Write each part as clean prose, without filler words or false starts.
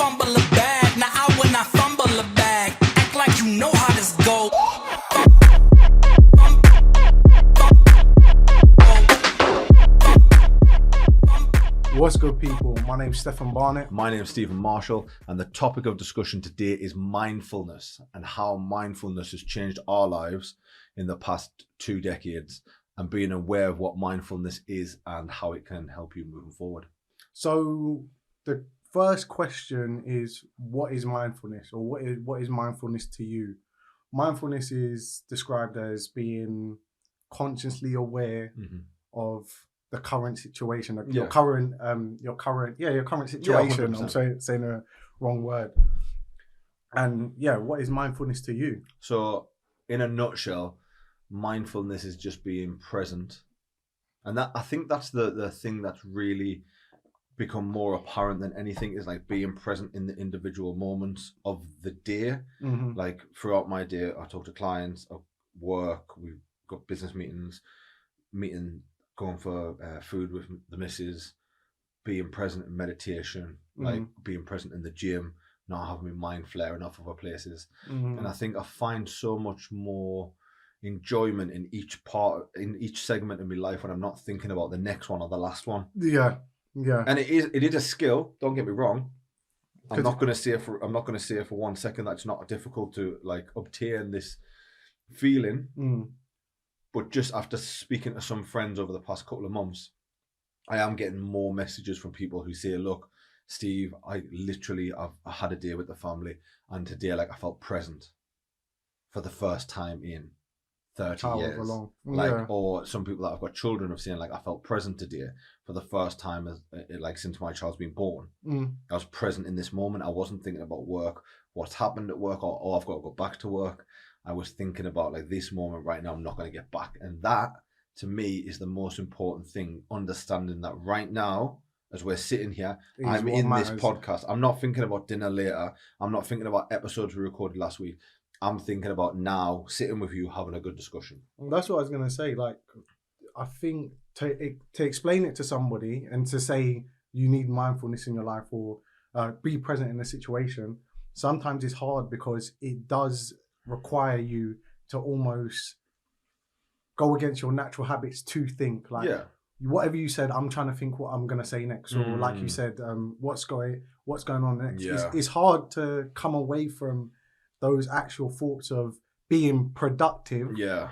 fumble a bag. Now I will not fumble a bag. Act like you know how this go. What's good, people? My name's Stefan Barnett. My name's Stephen Marshall, and the topic of discussion today is mindfulness and how mindfulness has changed our lives in the past 2 decades, and being aware of what mindfulness is and how it can help you moving forward. So the first question is, what is mindfulness, or what is mindfulness to you? Mindfulness is described as being consciously aware of the current situation, your current situation. 100%. I'm saying the wrong word. And what is mindfulness to you? So, in a nutshell, mindfulness is just being present, and that I think that's the thing that's really become more apparent than anything, is like being present in the individual moments of the day. Like throughout my day, I talk to clients, I work, we've got business meetings, going for food with the missus, being present in meditation, like being present in the gym, not having my mind flaring off other places. And I think I find so much more enjoyment in each segment of my life when I'm not thinking about the next one or the last one. Yeah. And it is a skill, don't get me wrong. I'm not going to say for 1 second that it's not difficult to like obtain this feeling. But just after speaking to some friends over the past couple of months, I am getting more messages from people who say, look, Steve, I had a day with the family, and today I felt present for the first time in 30 years. Or some people that have got children have saying, I felt present today for the first time since my child's been born. I was present in this moment. I wasn't thinking about work, what's happened at work, or I've got to go back to work. I was thinking about this moment right now, I'm not going to get back. And that, to me, is the most important thing. Understanding that right now, as we're sitting here, I'm in this podcast. I'm not thinking about dinner later. I'm not thinking about episodes we recorded last week. I'm thinking about now, sitting with you, having a good discussion. That's what I was going to say. I think to explain it to somebody and to say you need mindfulness in your life, or be present in a situation, sometimes it's hard because it does require you to almost go against your natural habits to think. Whatever you said, I'm trying to think what I'm going to say next, or like you said, what's going on next. It's hard to come away from those actual thoughts of being productive,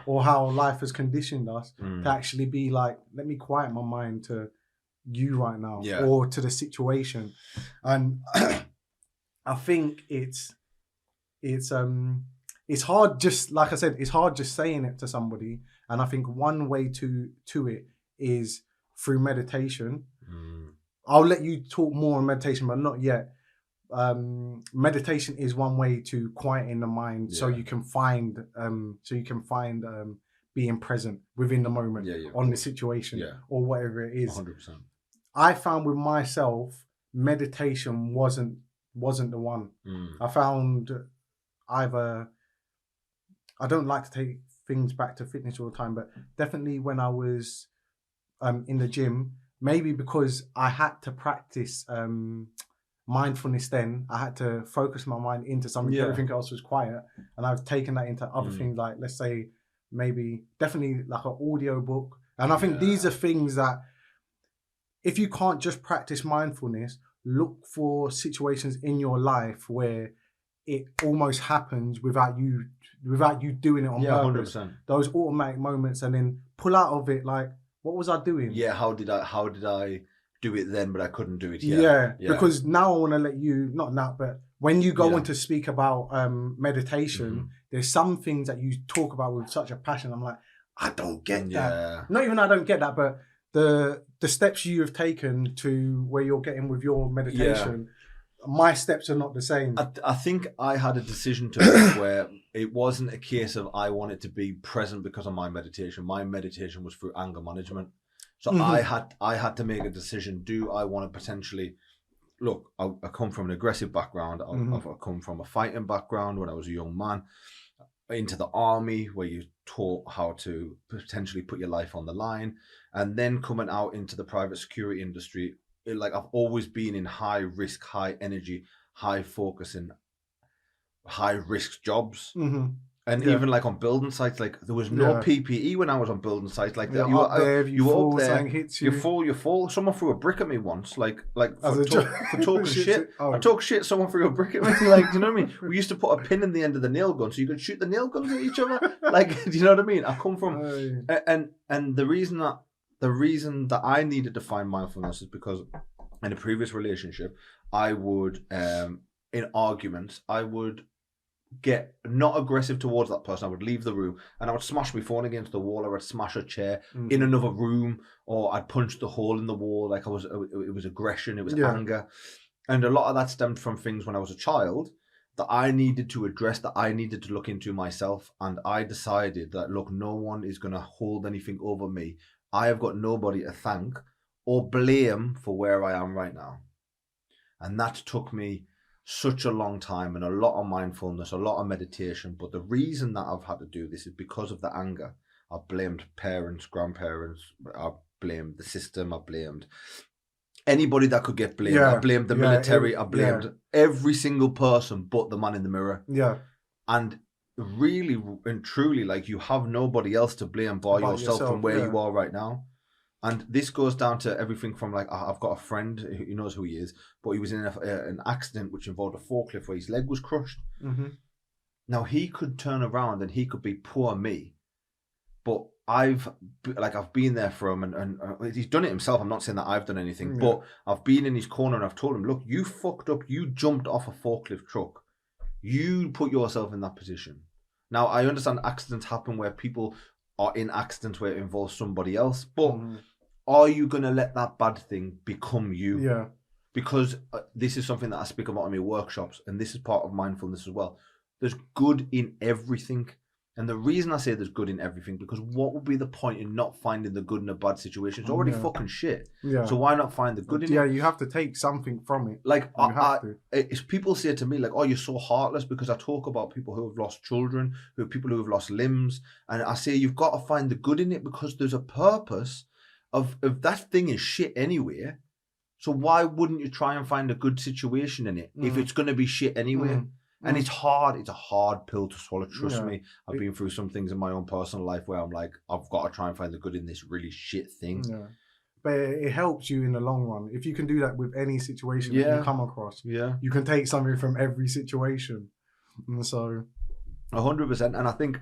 or how life has conditioned us to actually be let me quiet my mind to you right now, or to the situation. And I think it's hard, just like I said, it's hard just saying it to somebody. And I think one way to it is through meditation. I'll let you talk more on meditation, but not yet. Meditation is one way to quieten the mind, so you can find being present within the moment, on the situation, or whatever it is. 100%. I found with myself, meditation wasn't the one. I found either, I don't like to take things back to fitness all the time, but definitely when I was in the gym, maybe because I had to practice mindfulness then, I had to focus my mind into something. Everything else was quiet, and I've taken that into other things, like, let's say, maybe definitely like an audio book. And I think these are things that, if you can't just practice mindfulness, look for situations in your life where it almost happens without you doing it on purpose. 100%. Those automatic moments, and then pull out of it, what was I doing? How did I do it then, but I couldn't do it here? Yeah. Because now I want to let you, not now, but when you go on to speak about meditation, there's some things that you talk about with such a passion. I'm like, I don't get that. Not even I don't get that, but the steps you have taken to where you're getting with your meditation, my steps are not the same. I think I had a decision to make where it wasn't a case of I wanted to be present because of my meditation. My meditation was through anger management. So I had to make a decision. Do I want to potentially, look, I come from an aggressive background. I've come from a fighting background when I was a young man, into the army where you taught how to potentially put your life on the line, and then coming out into the private security industry. I've always been in high risk, high energy, high focusing, high risk jobs. Mm-hmm. And Yeah. even like on building sites, like there was no Yeah. PPE when I was on building sites. Like that, You're up there, if you were fall, up there, something hits you. you fall. Someone threw a brick at me once, like As for, a joke. for talking shit. Oh. I talk shit. Someone threw a brick at me. Like, do you know what I mean? We used to put a pin in the end of the nail gun so you could shoot the nail guns at each other. Like, do you know what I mean? I come from, and the reason that I needed to find mindfulness is because in a previous relationship, I would in arguments, I would get not aggressive towards that person. I would leave the room and I would smash my phone against the wall, or I'd smash a chair in another room, or I'd punch the hole in the wall. Like it was aggression, it was anger. And a lot of that stemmed from things when I was a child that I needed to address, that I needed to look into myself. And I decided that, look, no one is going to hold anything over me. I have got nobody to thank or blame for where I am right now. And that took me such a long time and a lot of mindfulness, a lot of meditation. But the reason that I've had to do this is because of the anger. I blamed parents, grandparents, I blamed the system, I blamed anybody that could get blamed. I blamed the military, I blamed every single person but the man in the mirror. Yeah. And really and truly, like, you have nobody else to blame by yourself from where you are right now. And this goes down to everything from, like, I've got a friend who knows who he is, but he was in an accident which involved a forklift where his leg was crushed. Mm-hmm. Now, he could turn around and he could be poor me, but I've been there for him, and he's done it himself. I'm not saying that I've done anything, but I've been in his corner and I've told him, look, you fucked up. You jumped off a forklift truck. You put yourself in that position. Now, I understand accidents happen where people are in accidents where it involves somebody else, but are you going to let that bad thing become you? Yeah. Because this is something that I speak about in my workshops, and this is part of mindfulness as well. There's good in everything. And the reason I say there's good in everything, because what would be the point in not finding the good in a bad situation? It's already fucking shit. Yeah. So why not find the good in it? Yeah, you have to take something from it. Like, if people say to me, like, oh, you're so heartless, because I talk about people who have lost children, people who have lost limbs, and I say you've got to find the good in it because there's a purpose of that thing is shit anyway. So why wouldn't you try and find a good situation in it if it's going to be shit anyway? And it's hard. It's a hard pill to swallow. Trust me. I've been through some things in my own personal life where I'm like, I've got to try and find the good in this really shit thing. Yeah. But it helps you in the long run. If you can do that with any situation that you come across, you can take something from every situation. And so 100%. And I think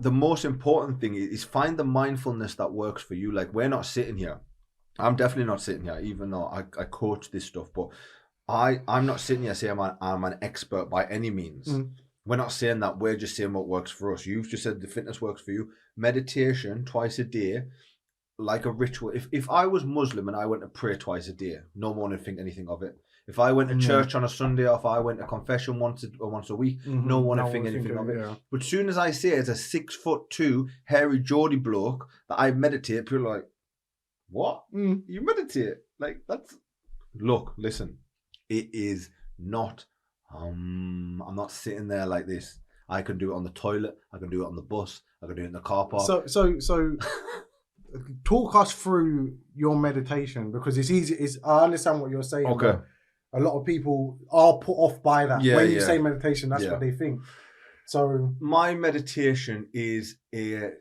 the most important thing is find the mindfulness that works for you. Like, we're not sitting here. I'm definitely not sitting here, even though I coach this stuff, but I'm not sitting here saying I'm an expert by any means. We're not saying that. We're just saying what works for us. You've just said the fitness works for you. Meditation twice a day, like a ritual. If I was Muslim and I went to pray twice a day, no one would think anything of it. If I went to church on a Sunday, or if I went to confession once a week, no one would think anything of it. Yeah. But as soon as I say it's a 6'2" hairy Geordie bloke that I meditate, people are like, what? You meditate? Like, that's... Look, listen. It is not, I'm not sitting there like this. I can do it on the toilet. I can do it on the bus. I can do it in the car park. So talk us through your meditation, because it's easy. I understand what you're saying. Okay. A lot of people are put off by that. When you say meditation, that's what they think. So my meditation is a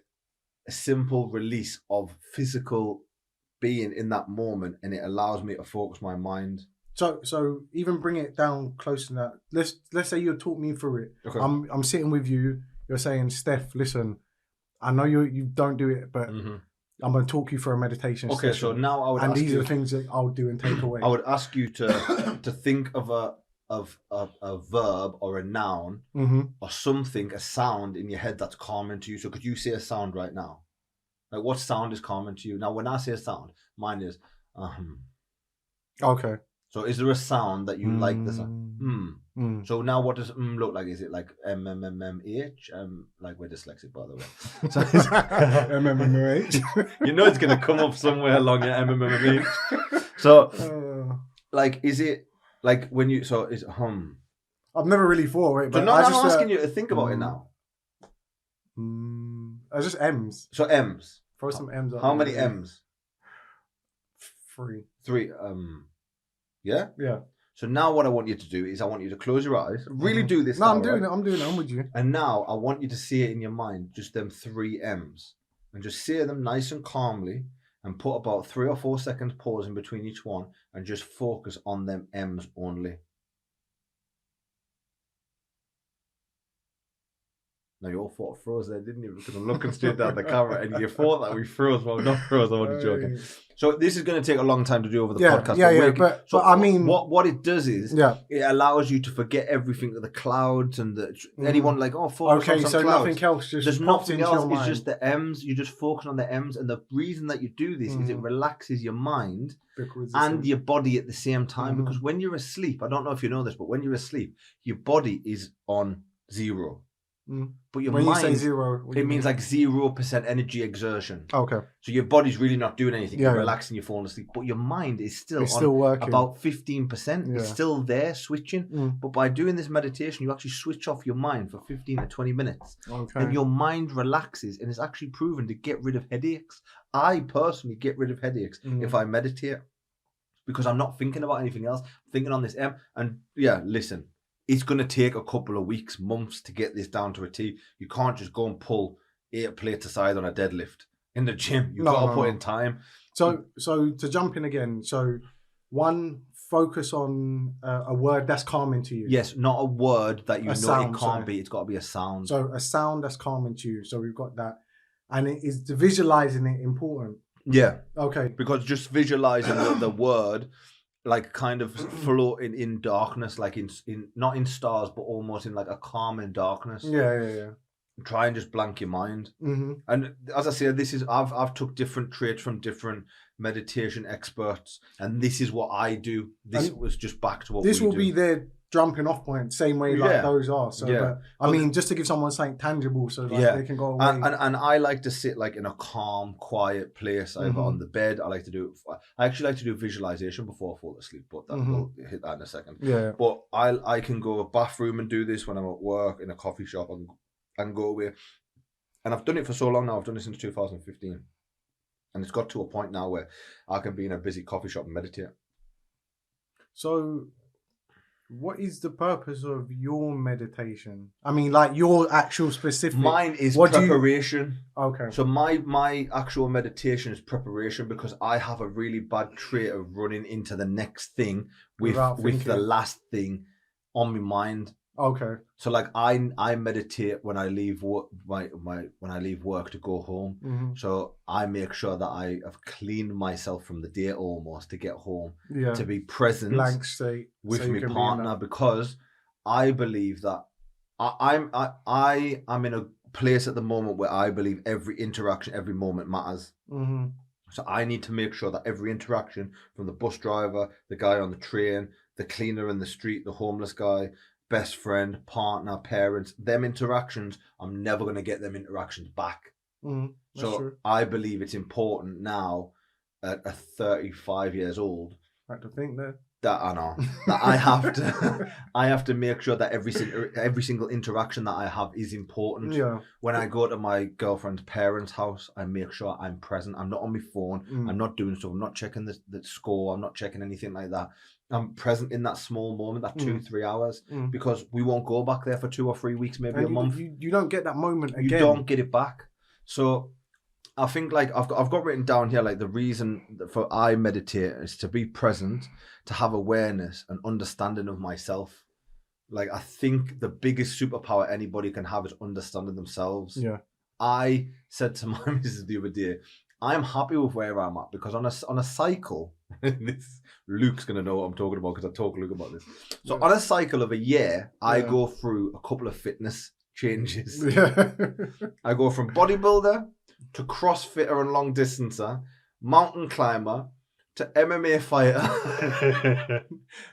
simple release of physical being in that moment, and it allows me to focus my mind. So even bring it down close to that. Let's say you talk me through it. Okay. I'm sitting with you. You're saying, Steph, listen, I know you don't do it, but I'm going to talk you through a meditation session. So now I would and ask these you, are the things that I'll do and take away. I would ask you to think of a verb or a noun or something, a sound in your head that's calming to you. So could you say a sound right now? Like, what sound is calming to you? Now, when I say a sound, mine is Okay. So is there a sound that you like the sound? So now what does look like? Is it like M-M-M-M-H? Like, we're dyslexic, by the way. So M-M-M-H? You know it's going to come up somewhere along your M-M-M-H. So, like, is it like when you, so is I've never really thought of it. But so no, I'm asking you to think about it now. It's just M's. So M's. Throw some M's up. How many M's? 3. 3. Yeah? Yeah. So now what I want you to do is I want you to close your eyes. Really do this. No, now, I'm doing right? it. I'm doing it. I'm with you. And now I want you to see it in your mind, just them 3 M's. And just say them nice and calmly and put about 3 or 4 seconds pause in between each one and just focus on them M's only. Now you all thought I froze there, didn't you? Because I'm looking straight down the camera and you thought that we froze. Well, not froze, I'm only joking. So this is going to take a long time to do over the podcast. But I mean... What it does is, it allows you to forget everything, the clouds and anyone like, focus on some clouds. Nothing else just There's nothing else, it's mind. just the M's. You just focus on the M's. And the reason that you do this is it relaxes your mind and your body at the same time. Because when you're asleep, I don't know if you know this, but when you're asleep, your body is on 0. But your when mind, you say 0, it means like 0% energy exertion. Okay. So your body's really not doing anything. Yeah, You're relaxing, you're falling asleep. But your mind is still working. About 15%. Yeah. It's still there switching. But by doing this meditation, you actually switch off your mind for 15 to 20 minutes. Okay. And your mind relaxes, and it's actually proven to get rid of headaches. I personally get rid of headaches if I meditate, because I'm not thinking about anything else. I'm thinking on this M. And yeah, listen. It's going to take a couple of weeks, months to get this down to a T. You can't just go and pull 8 plates aside on a deadlift in the gym. You've got to put in time. So to jump in again, one, focus on a word that's calming to you. Yes, not a word that you know sound, it can't be. It's got to be a sound. So a sound that's calming to you. So we've got that. And it is visualizing it important. Yeah. Okay. Because just visualizing the word, like kind of floating in darkness, like in not in stars, but almost in like a calming darkness. Yeah. Try and just blank your mind. And as I said, this is I've took different traits from different meditation experts, and this is what I do. This was just back to what this we will do. be their jumping off point, same way like those are. So but, I mean, just to give someone something tangible, so they can go away. And I like to sit like in a calm, quiet place, either on the bed. I actually like to do visualization before I fall asleep, but we'll hit that in a second. Yeah. But I can go to a bathroom and do this when I'm at work, in a coffee shop, and go away. And I've done it for so long now. I've done it since 2015. And it's got to a point now where I can be in a busy coffee shop and meditate. So what is the purpose of your meditation? I mean, like your actual specific... Mine is preparation. Okay. So my actual meditation is preparation, because I have a really bad trait of running into the next thing with the last thing on my mind. Okay. So like I meditate when I leave work, when I leave work to go home. So I make sure that I have cleaned myself from the day almost to get home, to be present, blank state, with my partner, because I believe that I'm in a place at the moment where I believe every interaction, every moment matters. So I need to make sure that every interaction, from the bus driver, the guy on the train, the cleaner in the street, the homeless guy, best friend, partner, parents, them interactions, I'm never going to get them interactions back. So true. I believe it's important now at 35 years old. Like to think that. That I know that I have to make sure that every single interaction that I have is important. Yeah. When I go to my girlfriend's parents' house, I make sure I'm present. I'm not on my phone. I'm not doing stuff. I'm not checking the score. I'm not checking anything like that. I'm present in that small moment, that 2-3 hours, because we won't go back there for 2 or 3 weeks, maybe a month. You don't get that moment again. You don't get it back. So I think like I've got written down here, like the reason for I meditate is to be present, to have awareness and understanding of myself. Like I think the biggest superpower anybody can have is understanding themselves. Yeah. I said to my missus the other day, I'm happy with where I'm at, because on a cycle, Luke's gonna know what I'm talking about, because I talk to Luke about this. So on a cycle of a year, I go through a couple of fitness changes. I go from bodybuilder to CrossFitter and long distancer, mountain climber, to MMA fighter,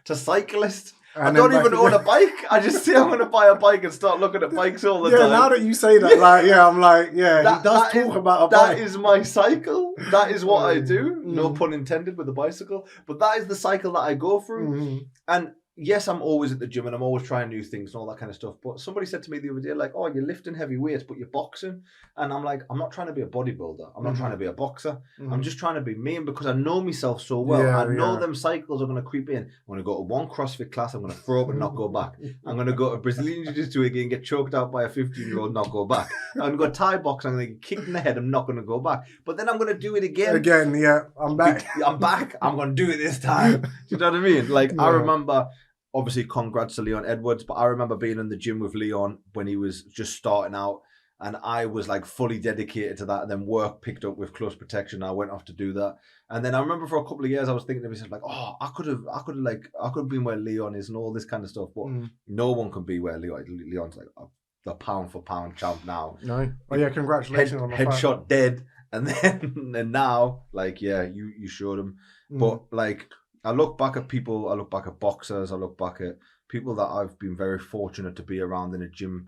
to cyclist. I don't even own a bike. I just say I'm going to buy a bike and start looking at bikes all the time. Yeah, now that you say that, I'm like, he does talk about a bike. That is my cycle. That is what I do. No pun intended with the bicycle. But that is the cycle that I go through. And yes, I'm always at the gym and I'm always trying new things and all that kind of stuff. But somebody said to me the other day, like, oh, you're lifting heavy weights, but you're boxing. And I'm like, I'm not trying to be a bodybuilder. I'm not trying to be a boxer. I'm just trying to be me. And because I know myself so well, I know them cycles are going to creep in. I'm going to go to one CrossFit class. I'm going to throw up and not go back. I'm going to go to Brazilian Jiu-Jitsu again, get choked out by a 15-year-old, not go back. I'm going to go Thai box. I'm going to get kicked in the head. I'm not going to go back. But then I'm going to do it again. I'm back. I'm back. I'm going to do it this time. Do you know what I mean? Like, I remember... Obviously, congrats to Leon Edwards, but I remember being in the gym with Leon when he was just starting out, and I was like fully dedicated to that. And then work picked up with close protection. I went off to do that, and then I remember for a couple of years I was thinking to myself like, oh, I could have been where Leon is and all this kind of stuff, but no one can be where Leon's like the pound for pound champ now. No, oh yeah, congratulations on the headshot fight. dead, and then now like you showed him, but like. I look back at people, I look back at boxers, I look back at people that I've been very fortunate to be around in a gym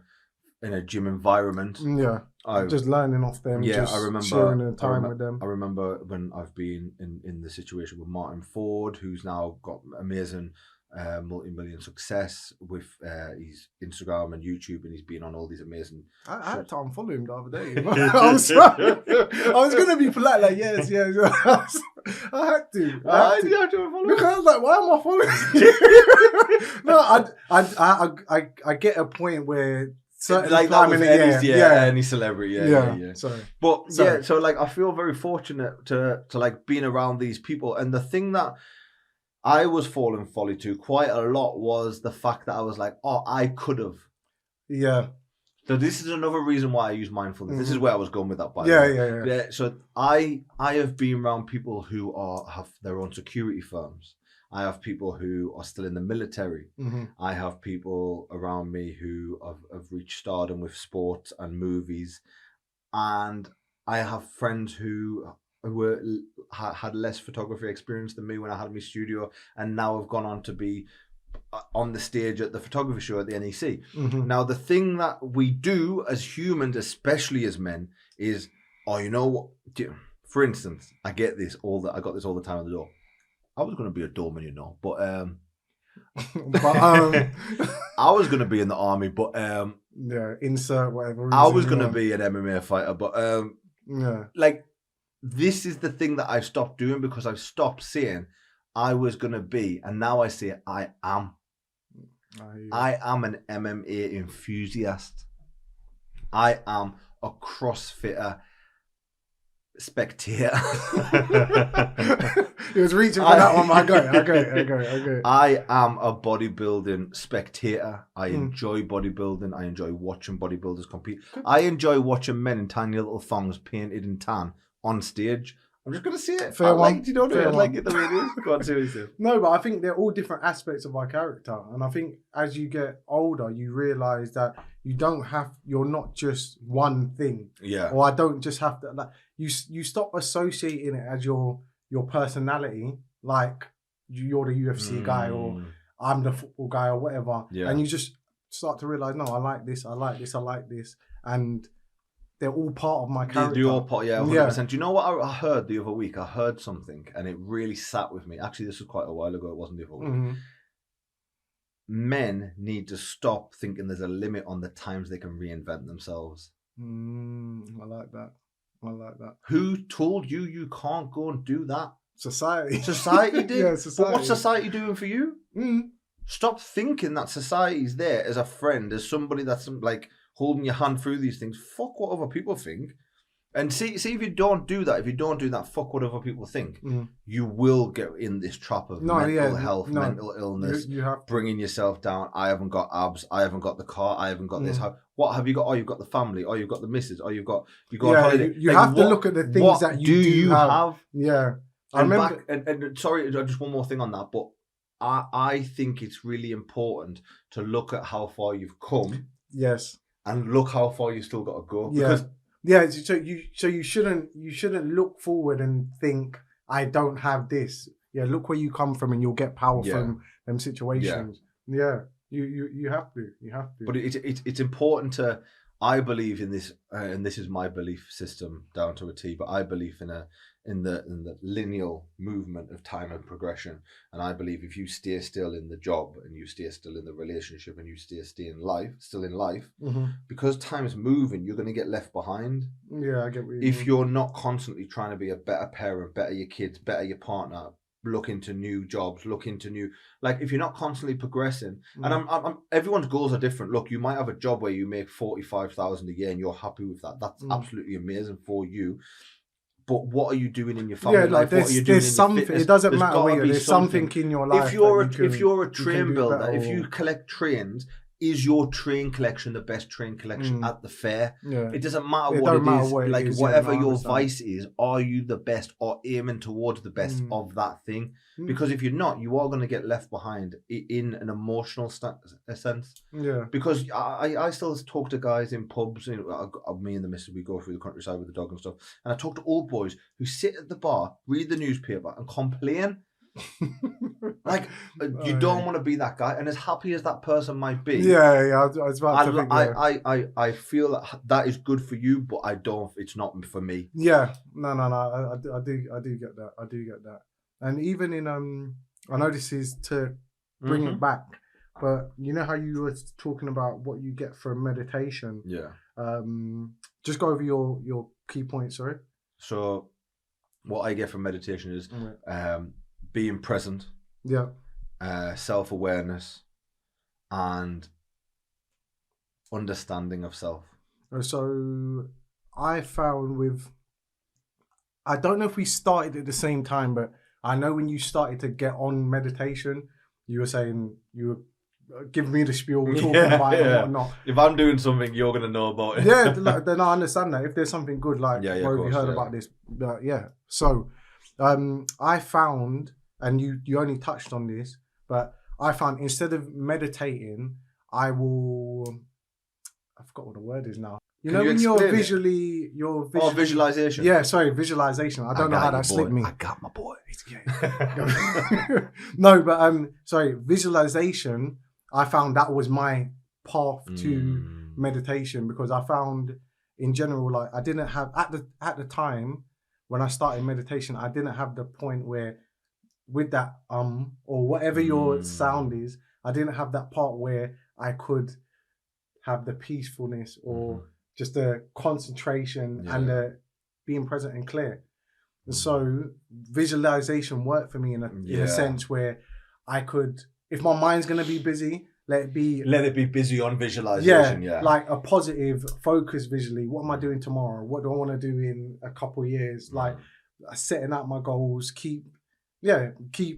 environment. Yeah. Just learning off them, just I remember sharing the time with them. I remember when I've been in the situation with Martin Ford, who's now got amazing multi-million success with his Instagram and YouTube, and he's been on all these amazing. I had to unfollow him the other day. I'm sorry. I was gonna be polite, like yes. I had to. Why did you have to unfollow? Because I was like, why am I following you? No, I get a point where certain like time that with in the year, any celebrity, yeah. Sorry. But so like I feel very fortunate to like being around these people, and the thing that I was falling folly to quite a lot was the fact that I was like, oh, I could have. Yeah. So this is another reason why I use mindfulness. This is where I was going with that. By the way. Yeah. So I have been around people who have their own security firms. I have people who are still in the military. I have people around me who have reached stardom with sports and movies, and I have friends who had less photography experience than me when I had my studio, and now have gone on to be on the stage at the photography show at the NEC. Now, the thing that we do as humans, especially as men, is, oh, you know what? For instance, I got this all the time at the door. I was going to be a doorman, you know, but I was going to be in the army, but insert whatever. I was going to be an MMA fighter, but like. This is the thing that I've stopped doing because I've stopped saying I was going to be, and now I say I am. I am an MMA enthusiast. I am a CrossFitter spectator. He was reaching for that one. I got it. I am a bodybuilding spectator. I enjoy bodybuilding. I enjoy watching bodybuilders compete. I enjoy watching men in tiny little thongs painted in tan on stage. I'm just going to say it. Fair one. Do you know what I mean? I like it the way it is. Go on, say what you say. No, but I think they're all different aspects of our character. And I think as you get older, you realise that you're not just one thing. Yeah. Or I don't just have to, like, you stop associating it as your personality, like you're the UFC guy or I'm the football guy or whatever. Yeah. And you just start to realise, no, I like this. And they're all part of my character. They're all part, 100%. Do you know what I heard the other week? I heard something and it really sat with me. Actually, this was quite a while ago. It wasn't the other week. Men need to stop thinking there's a limit on the times they can reinvent themselves. I like that. Who told you can't go and do that? Society. Society did. Yeah, society. But what's society doing for you? Stop thinking that society's there as a friend, as somebody that's like holding your hand through these things. Fuck what other people think. And see if you don't do that, fuck what other people think, you will get in this trap of mental health, mental illness, you have bringing yourself down. I haven't got abs. I haven't got the car. I haven't got this. What have you got? Oh, you've got the family. Oh, you've got the missus. Oh, you go on holiday. You have to look at the things that you do have. Yeah. I remember. And sorry, just one more thing on that, but I think it's really important to look at how far you've come. Yes. And look how far you still got to go. Yeah. Yeah, so you shouldn't look forward and think I don't have this. Yeah, look where you come from, and you'll get power from them situations. Yeah, you have to. But it's important to I believe in this, and this is my belief system down to a T. But I believe in the lineal movement of time and progression. And I believe if you stay still in the job, and you stay still in the relationship, and you stay still in life, because time is moving, you're going to get left behind. Yeah, I get what you If mean. you're not constantly trying to be a better parent, better your kids, better your partner, look into new jobs, look into new, like, if you're not constantly progressing, and I'm everyone's goals are different. Look, you might have a job where you make 45,000 a year and you're happy with that. That's absolutely amazing for you. But what are you doing in your family life? What are you doing in your fitness? It doesn't There's matter gotta where be there's something in your life. If you're a you train can do builder, better, if you collect trains, is your train collection the best train collection at the fair? Yeah. It doesn't matter It what don't it matter is. what it Like, is, whatever I your understand. vice is, are you the best or aiming towards the best of that thing? Because if you're not, you are going to get left behind in an emotional sense. Yeah. Because I still talk to guys in pubs. You know, me and the missus, we go through the countryside with the dog and stuff. And I talk to old boys who sit at the bar, read the newspaper, and complain. Like, you don't want to be that guy. And as happy as that person might be, yeah, I was about to think. I feel that is good for you, but I don't. It's not for me. Yeah, no. I do get that. I do get that. And even in I know this is to bring it back, but you know how you were talking about what you get from meditation. Yeah. Just go over your key points, sorry. So, what I get from meditation is being present. Yeah. Self-awareness and understanding of self. So I found I don't know if we started at the same time, but I know when you started to get on meditation, you were saying you were giving me the spiel, talking about it and whatnot. If I'm doing something, you're going to know about it. Yeah, then I understand that. If there's something good, like, of bro, course, you heard about this? Yeah. So I found, and you only touched on this, but I found instead of meditating, I forgot what the word is now. You know, when you're visually... visualization. Yeah, sorry, visualization. I don't know how that slipped me. I got my boy. No, but sorry, visualization, I found that was my path to meditation, because I found in general, like, I didn't have, at the time when I started meditation, I didn't have the point where with that or whatever your sound is, I didn't have that part where I could have the peacefulness or just the concentration and the being present and clear. And so visualization worked for me in a sense where I could, if my mind's going to be busy, let it be busy on visualization. Yeah. Like a positive focus visually. What am I doing tomorrow? What do I want to do in a couple of years? Like setting out my goals, keep bringing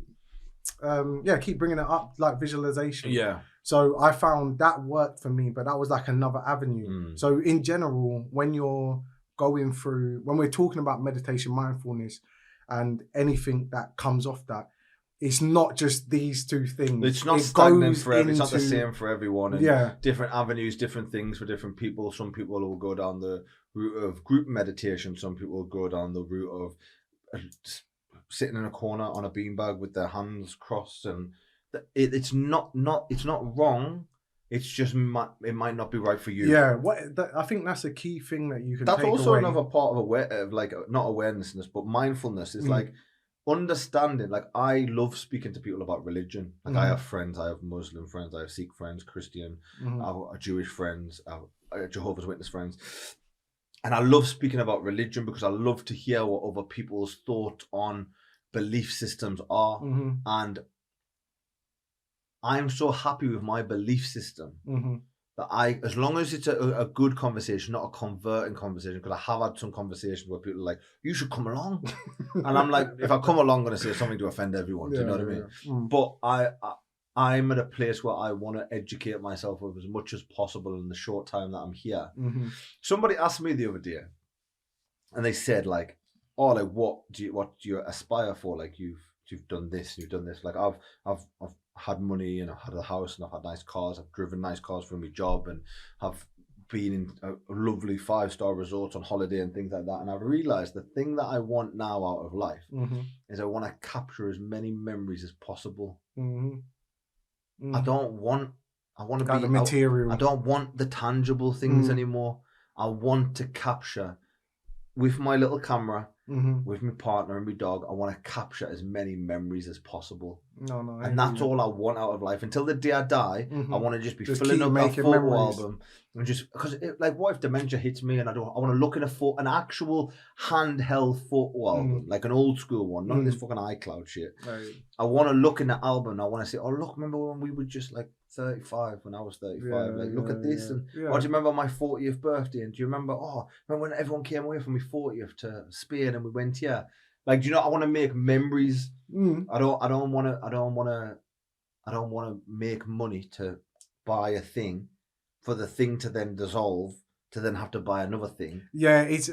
it up, like visualization. Yeah. So I found that worked for me, but that was like another avenue. So in general, when we're talking about meditation, mindfulness, and anything that comes off that, it's not just these two things. It's not stagnant forever. It's not the same for everyone. And different avenues, different things for different people. Some people will go down the route of group meditation. Some people will go down the route of sitting in a corner on a beanbag with their hands crossed, and it's not wrong. It's just it might not be right for you. Yeah, I think that's a key thing that you can. That's take also away. another part of like not awarenessness, but mindfulness is like understanding. Like, I love speaking to people about religion. Like, I have friends. I have Muslim friends. I have Sikh friends, Christian, I have Jewish friends, I have Jehovah's Witness friends. And I love speaking about religion because I love to hear what other people's thoughts on belief systems are. And I'm so happy with my belief system that as long as it's a good conversation, not a converting conversation, because I have had some conversations where people are like, you should come along. And I'm like, if I come along, I'm going to say something to offend everyone. Do you know what I mean? But I'm at a place where I want to educate myself as much as possible in the short time that I'm here. Somebody asked me the other day, and they said, like, oh, like, what do you aspire for? Like, you've done this, you've done this. Like, I've had money, and I've had a house, and I've had nice cars. I've driven nice cars for my job, and have been in a lovely 5-star resorts on holiday and things like that. And I've realized the thing that I want now out of life is I want to capture as many memories as possible. I don't want I want to Like be the material. I don't want the tangible things anymore. I want to capture with my little camera, with my partner and my dog. I want to capture as many memories as possible. No, And that's all I want out of life. Until the day I die, I want to just be Just filling keep up that making photo memories. album and just because, like, what if dementia hits me and I want to look in an actual handheld photo album, like an old school one, none of this fucking iCloud shit. Right. I want to look in the album. And I want to say, oh look, remember when we were just like 35 when I was 35? Look at this. And do you remember my 40th birthday? And do you remember? Remember when everyone came away from my 40th to Spain and we went here? Like, do you know? I want to make memories. I don't want to make money to buy a thing for the thing to then dissolve to then have to buy another thing. Yeah, it's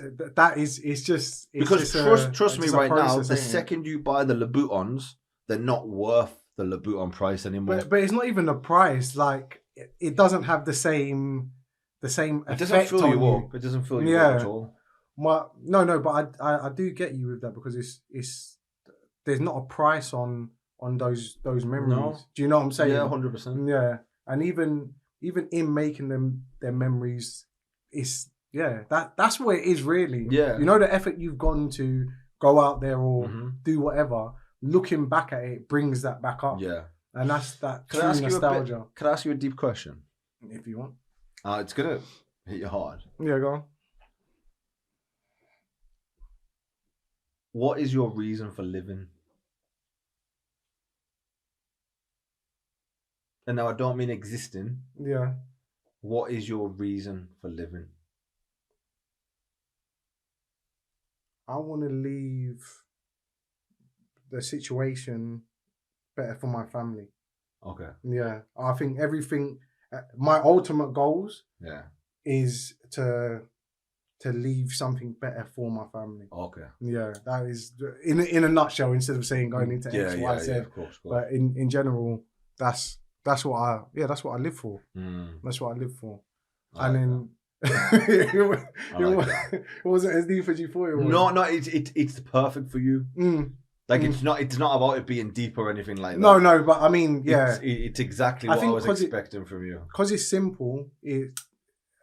just because trust me right now, the second you buy the Louboutins, they're not worth the Louboutin price anymore. But it's not even a price. Like it doesn't have the same effect. It doesn't fill you up. It doesn't fill you up at all. No, but I do get you with that because it's there's not a price on those memories. No. Do you know what I'm saying? Yeah, 100%. Yeah, and even in making their memories, that's what it is really. Yeah, you know the effort you've gone to go out there or do whatever. Looking back at it brings that back up. Yeah, and that's that true nostalgia. Can I ask you a deep question? If you want. It's gonna hit you hard. Yeah, go on. What is your reason for living? And now I don't mean existing. Yeah. What is your reason for living? I want to leave the situation better for my family. Okay. Yeah. I think everything, my ultimate goals is to leave something better for my family. Okay. Yeah. That is, in a nutshell, instead of saying going into X, Y, Z. Of course. But in general, that's what I live for. That's what I live for. And then it wasn't as deep as you thought it was. No, it's perfect for you. Like it's not about it being deep or anything like that. No, but I mean, yeah, it's exactly what I was expecting from you. Because it's simple.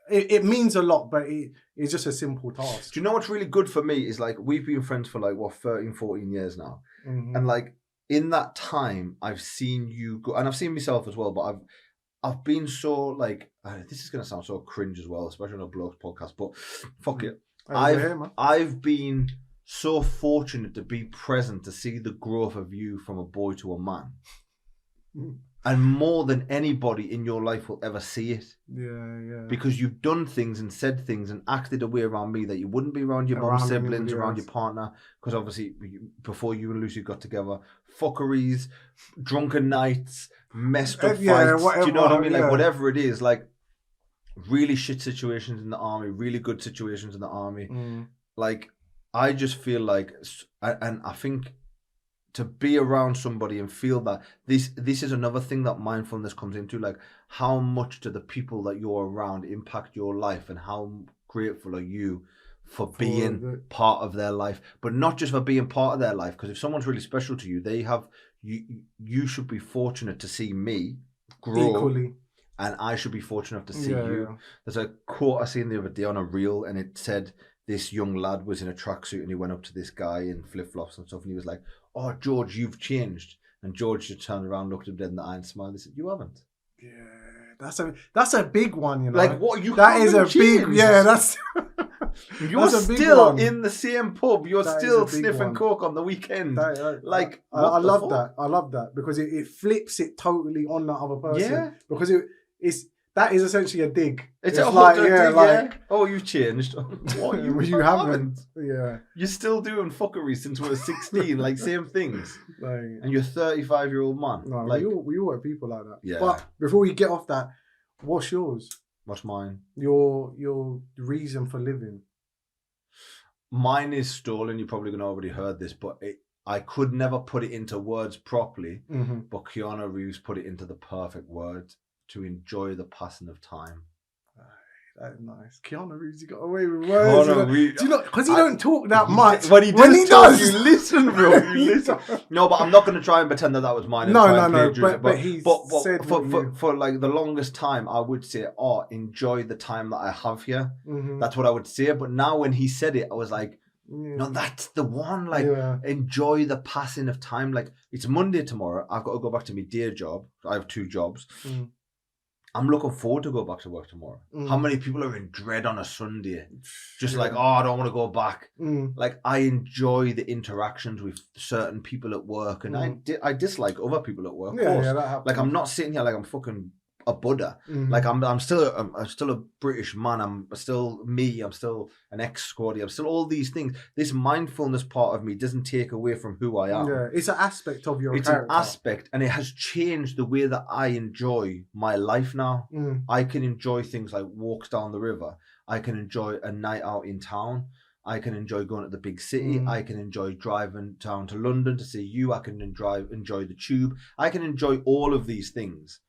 It means a lot, but it's just a simple task. Do you know what's really good for me is like we've been friends for like 13, 14 years now, and like in that time I've seen you go, and I've seen myself as well, but I've been so like this is gonna sound so cringe as well, especially on a blog's podcast, but fuck it. I've been so fortunate to be present to see the growth of you from a boy to a man. And more than anybody in your life will ever see it. Yeah. Because you've done things and said things and acted a way around me that you wouldn't be around your mum's siblings, around your partner. Because obviously, before you and Lucy got together, fuckeries, drunken nights, messed up fights. Whatever, do you know what I mean? Like, whatever it is, like, really shit situations in the army, really good situations in the army. Like, I just feel like, and I think to be around somebody and feel that this is another thing that mindfulness comes into, like how much do the people that you're around impact your life and how grateful are you for being part of their life, but not just for being part of their life, because if someone's really special to you, you should be fortunate to see me grow equally, and I should be fortunate enough to see you. Yeah. There's a quote I seen the other day on a reel and it said this young lad was in a tracksuit and he went up to this guy in flip-flops and stuff and he was like, "Oh, George, you've changed." And George just turned around, looked him dead in the eye and smiled. He said, "You haven't." Yeah, that's a big one, you know. Like what you? That is a big. Yeah, that's. You're still in the same pub. You're still sniffing coke on the weekend. I love that. I love that because it flips it totally on that other person. Yeah. Because it's. That is essentially a dig. It's like, dig. Oh, you've changed. What? You haven't. Yeah. You're still doing fuckery since we were 16, like same things. And you're a 35-year-old man. No, like, we all have people like that. Yeah. But before we get off that, what's yours? What's mine? Your reason for living. Mine is stolen. You're probably gonna already heard this, but I could never put it into words properly. But Keanu Reeves put it into the perfect words. To enjoy the passing of time. That's nice. Keanu Reeves, he got away with words. Keanu Reeves. Do you know? Because he don't talk that much. When he does, you listen, bro. You He listen. does. No, but I'm not going to try and pretend that was mine. No. But he said for like the longest time, I would say, "Oh, enjoy the time that I have here." Mm-hmm. That's what I would say. But now when he said it, I was like, Yeah. "No, that's the one." Like, enjoy the passing of time. Like, it's Monday tomorrow. I've got to go back to my day job. I have 2 jobs. Mm. I'm looking forward to go back to work tomorrow. Mm. How many people are in dread on a Sunday? Just like, oh, I don't want to go back. Mm. Like, I enjoy the interactions with certain people at work, and I dislike other people at work. Of course. Yeah, that happens. Like, I'm not sitting here like I'm fucking a Buddha. Mm. Like, I'm still a British man. I'm still me. I'm still an ex-squaddy. I'm still all these things. This mindfulness part of me doesn't take away from who I am. Yeah, it's an aspect of your It's character. an aspect, and it has changed the way that I enjoy my life now. Mm. I can enjoy things like walks down the river. I can enjoy a night out in town. I can enjoy going to the big city. I can enjoy driving down to London to see you. I can enjoy the tube. I can enjoy all of these things,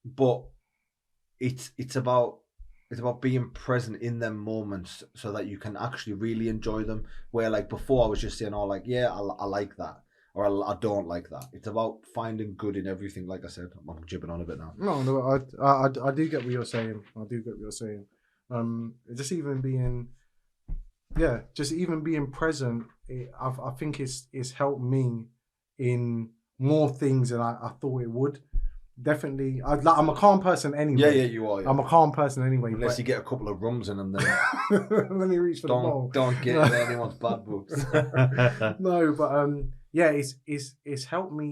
but it's about being present in them moments so that you can actually really enjoy them. Where like before I was just saying, oh, like, yeah, I like that, or I don't like that. It's about finding good in everything. Like I said, I'm jibbing on a bit now. No, I do get what you're saying. Just even being present, I think it's helped me in more things than I thought it would. Definitely, I'm a calm person anyway. Yeah, you are. Yeah. I'm a calm person anyway. Unless you get a couple of rums in them, then let me reach for the bowl. Don't get in anyone's bad books. No, but it's helped me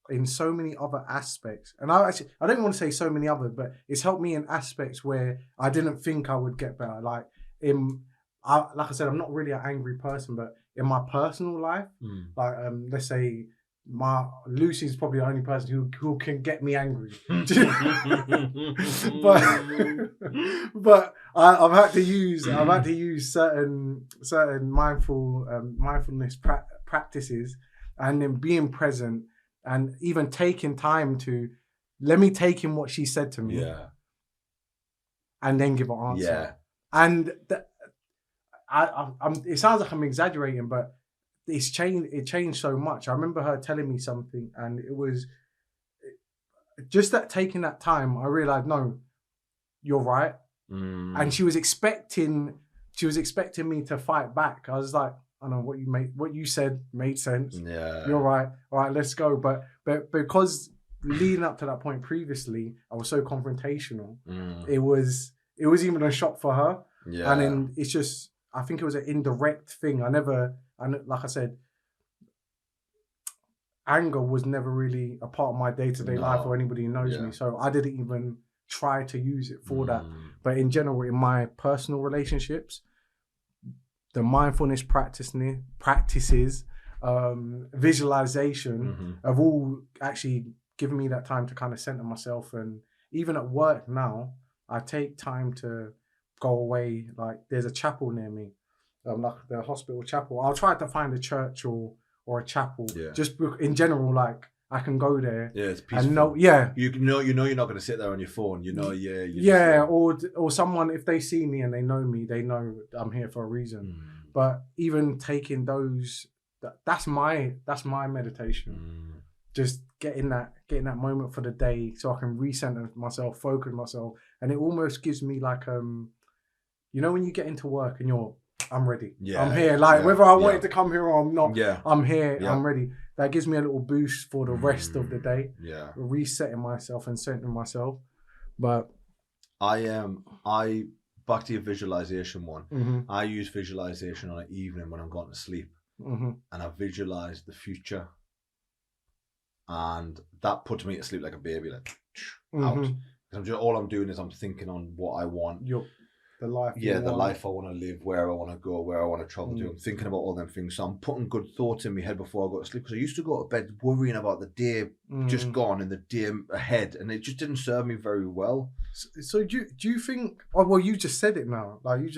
in so many other aspects, and I don't want to say so many other, but it's helped me in aspects where I didn't think I would get better. Like like I said, I'm not really an angry person, but in my personal life, like let's say. Lucy's probably the only person who can get me angry, but I've had to use certain mindfulness practices, and then being present and even taking time to let me take in what she said to me, and then give an answer. Yeah, and it sounds like I'm exaggerating, but. It changed so much. I remember her telling me something, and it was just that taking that time. I realized, no, you're right, and she was expecting me to fight back. I was like, I know what you said made sense. Yeah, you're right. All right, let's go. But because leading up to that point previously, I was so confrontational. It was even a shock for her. Yeah, and then it's just I think it was an indirect thing. And like I said, anger was never really a part of my day-to-day life or anybody who knows me. So I didn't even try to use it for that. But in general, in my personal relationships, the mindfulness practices, visualization have all actually given me that time to kind of center myself. And even at work now, I take time to go away. Like there's a chapel near me. Like the hospital chapel. I'll try to find a church or a chapel. Yeah. Just in general, like I can go there. Yeah, it's peaceful. And you know you're not going to sit there on your phone. You know, or someone, if they see me and they know me, they know I'm here for a reason. But even taking those, that's my meditation. Just getting that moment for the day so I can recenter myself, focus myself, and it almost gives me like when you get into work and I'm ready. Yeah, I'm here. Like whether I wanted to come here or I'm not, I'm here. Yeah. I'm ready. That gives me a little boost for the rest of the day. Yeah, resetting myself and centering myself. But I back to your visualization one. I use visualization on an evening when I'm going to sleep, and I visualize the future, and that puts me to sleep like a baby, like out. Because all I'm doing is I'm thinking on what I want. The life I want to live, where I want to go, where I want to travel to. I'm thinking about all them things. So I'm putting good thoughts in my head before I go to sleep. Because I used to go to bed worrying about the day just gone and the day ahead. And it just didn't serve me very well. So do you think, well, you just said it now. I was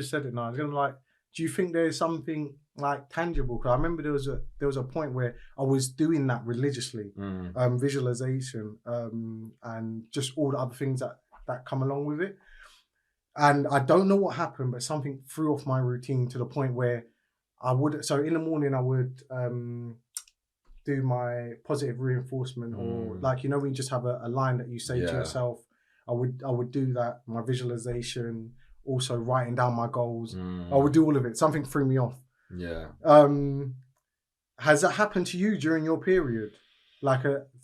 going to do you think there's something like tangible? Because I remember there was a point where I was doing that religiously, visualization, and just all the other things that come along with it. And I don't know what happened, but something threw off my routine to the point where I would. So in the morning, I would do my positive reinforcement, or like, you know, when you just have a line that you say to yourself. I would do that. My visualization, also writing down my goals. I would do all of it. Something threw me off. Yeah. Has that happened to you during your period? Like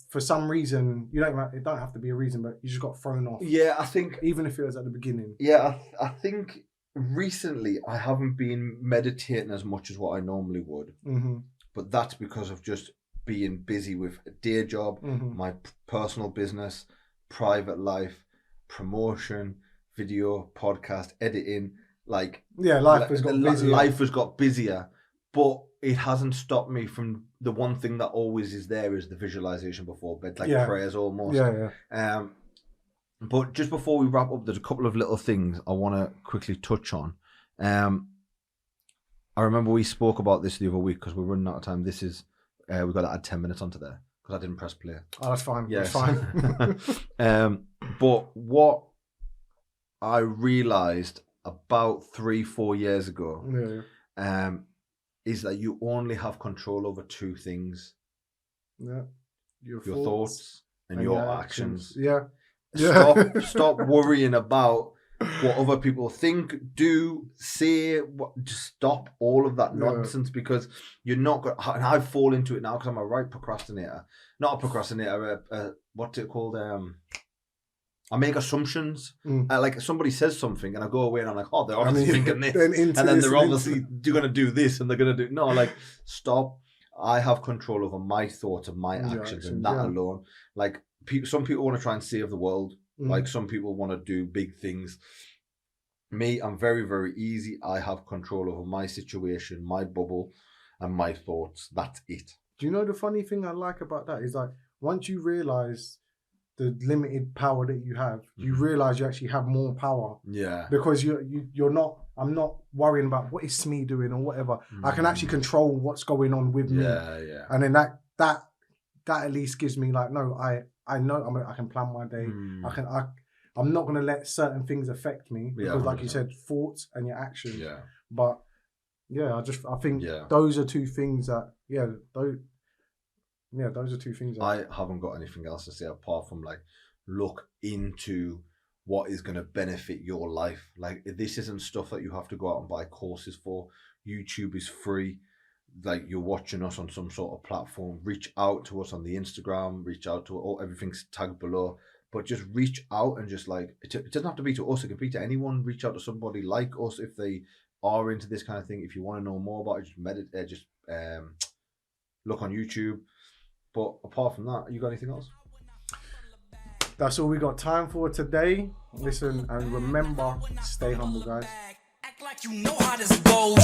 for some reason, it don't have to be a reason, but you just got thrown off. Yeah, I think, even if it was at the beginning. Yeah, I think recently I haven't been meditating as much as what I normally would, but that's because of just being busy with a day job, my personal business, private life, promotion, video, podcast, editing. Like, life has got busier. Life has got busier, but it hasn't stopped me from the one thing that always is there is the visualization before bed, like prayers almost. But just before we wrap up, there's a couple of little things I want to quickly touch on. I remember we spoke about this the other week because we're running out of time. This is we've got to add 10 minutes onto there because I didn't press play. Oh, that's fine. Yes. That's fine. But what I realized about 3-4 years ago is that you only have control over two things. Yeah. Your thoughts and your actions. Stop worrying about what other people think, do, say. Just stop all of that nonsense because you're not going to... And I fall into it now because I'm a right procrastinator. Not a procrastinator, what's it called? I make assumptions. Like somebody says something and I go away and I'm like, oh, they're obviously thinking this. And then they're obviously going to do this and they're going to do... No, like, stop. I have control over my thoughts and my actions and that alone. Like, some people want to try and save the world. Like, some people want to do big things. Me, I'm very, very easy. I have control over my situation, my bubble, and my thoughts. That's it. Do you know the funny thing I like about that is, like, once you realize the limited power that you have, you realize you actually have more power. Yeah. Because you're not... I'm not worrying about what is Smee doing or whatever. I can actually control what's going on with me. Yeah. And then that at least gives me, like, no, I know I can plan my day. I'm not going to let certain things affect me because, like you said, thoughts and your actions. Yeah. But I think those are two things that those are two things. I haven't got anything else to say apart from, like, look into what is going to benefit your life. Like, this isn't stuff that you have to go out and buy courses for. YouTube is free. Like, you're watching us on some sort of platform, reach out to us on the Instagram, reach out to everything's tagged below, but just reach out and just, like, it doesn't have to be to us, it can be to anyone. Reach out to somebody like us if they are into this kind of thing. If you want to know more about it, just look on YouTube. But apart from that, you got anything else? That's all we got time for today. Listen and remember, stay humble, guys. Act like you know how this goes.